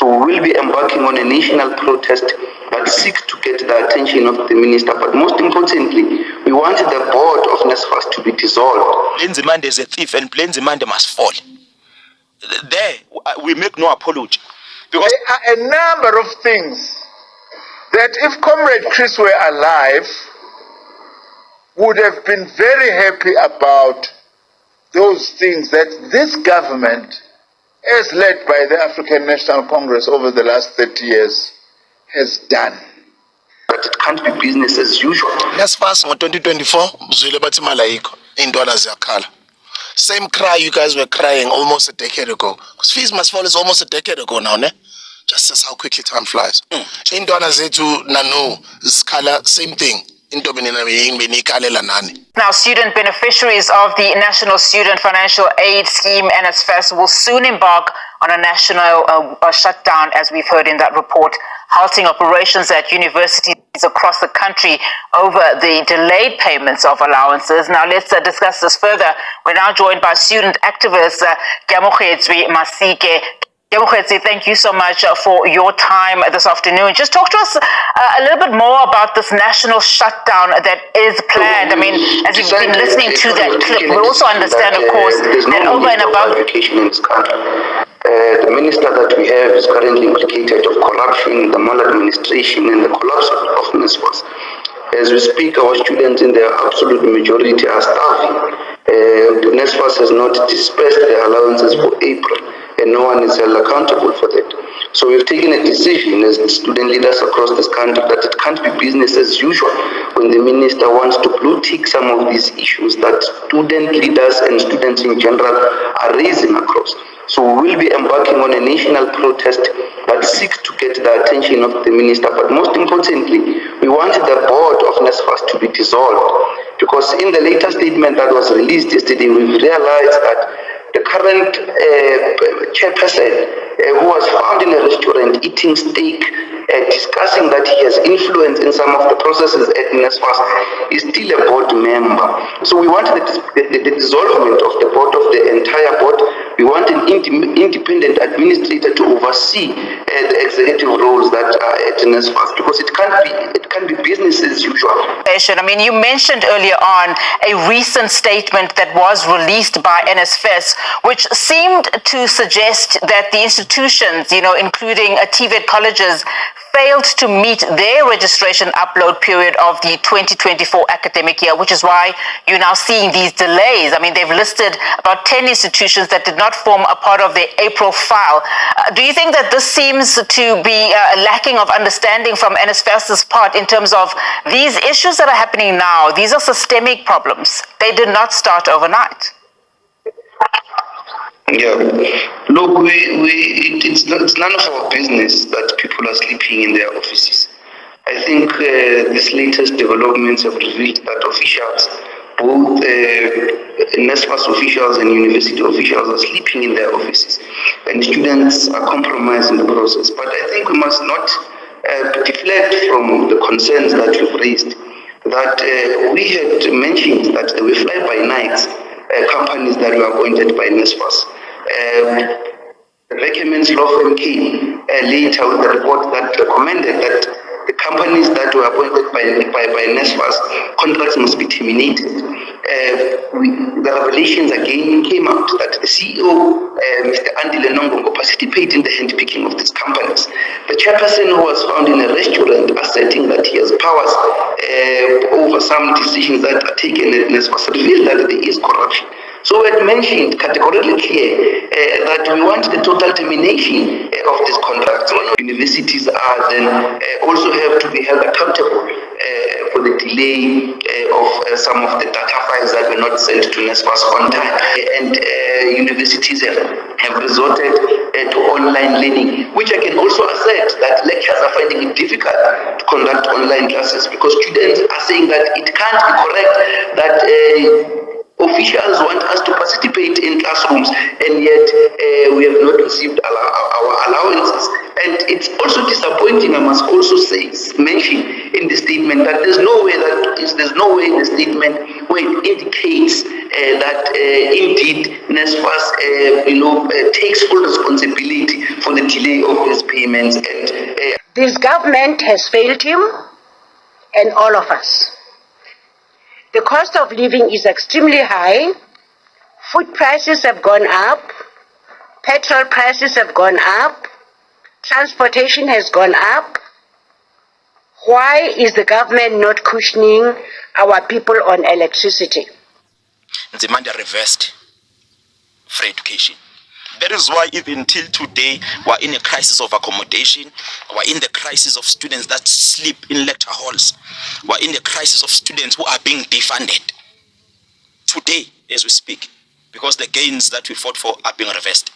So we will be embarking on a national protest that seeks to get the attention of the minister. But most importantly, we want the board of NSFAS to be dissolved. Nzimande is a thief and Nzimande must fall. There, we make no apology. Because there are a number of things that if Comrade Chris were alive, would have been very happy about those things that this government, as led by the African National Congress over the last 30 years, has done. But it can't be business as usual. NSFAS in 2024, same cry you guys were crying almost a decade ago. Because fees must fall is almost a decade ago now, ne? Just as how quickly time flies. Indwana zetu nano skala same thing. Now, student beneficiaries of the National Student Financial Aid Scheme, NSFAS, will soon embark on a national shutdown, as we've heard in that report, halting operations at universities across the country over the delayed payments of allowances. Now, let's discuss this further. We're now joined by student activist Keamogetswe Masike. Thank you so much for your time this afternoon. Just talk to us a little bit more about this national shutdown that is planned. I mean, as you've been listening to that clip, we also understand, of course, that over and above education in this country, the minister that we have is currently implicated of corruption, the maladministration, and the collapse of NSFAS. As we speak, our students in their absolute majority are starving. NSFAS has not dispersed their allowances for April, and no one is held accountable for that. So we've taken a decision as student leaders across this country that it can't be business as usual when the minister wants to blue tick some of these issues that student leaders and students in general are raising across. So we will be embarking on a national protest that seeks to get the attention of the minister. But most importantly, we want the board of NSFAS to be dissolved. Because in the latest statement that was released yesterday, we've realized that the current chairperson who was found in a restaurant eating steak, discussing that he has influence in some of the processes at NSFAS, is still a board member. So we want the dissolvement of the board, of the entire board. We want an independent administrator to oversee the executive roles that are at NSFAS, because it can't be business as usual. I mean, you mentioned earlier on a recent statement that was released by NSFAS, which seemed to suggest that the institutions, including TVET colleges, failed to meet their registration upload period of the 2024 academic year, which is why you're now seeing these delays. I mean, they've listed about 10 institutions that did not form a part of the April file. Do you think that this seems to be a lacking of understanding from NSFAS's part in terms of these issues that are happening now? These are systemic problems. They did not start overnight. Yeah, look, it's none of our business that people are sleeping in their offices. I think these latest developments have revealed that officials, both NSFAS officials and university officials, are sleeping in their offices, and students are compromised in the process. But I think we must not deflect from the concerns that you've raised, that we had mentioned that there were fly-by-nights companies that were appointed by NSFAS. The Recommends law firm came later with the report that recommended that the companies that were appointed by NSFAS, contracts must be terminated. The revelations again came out that the CEO, Mr. Andile Nongongo, participated in the handpicking of these companies. The chairperson who was found in a restaurant asserting that he has powers over some decisions that are taken at NSFAS revealed that there is corruption. So we had mentioned categorically clear that we want the total termination of these contracts. Universities are then also have to be held accountable for the delay of some of the data files that were not sent to NSFAS on time. And universities have resorted to online learning, which I can also assert that lecturers are finding it difficult to conduct online classes because students are saying that it can't be correct that officials want us to participate in classrooms, and yet we have not received our allowances. And it's also disappointing, I must also say, mention in the statement that there's no way in the statement where it indicates that indeed NSFAS, takes full responsibility for the delay of these payments. And this government has failed him and all of us. The cost of living is extremely high. Food prices have gone up. Petrol prices have gone up. Transportation has gone up. Why is the government not cushioning our people on electricity? Nzimande reversed free education. That is why even till today, we're in a crisis of accommodation. We're in the crisis of students that sleep in lecture halls. We're in the crisis of students who are being defunded today as we speak, because the gains that we fought for are being reversed.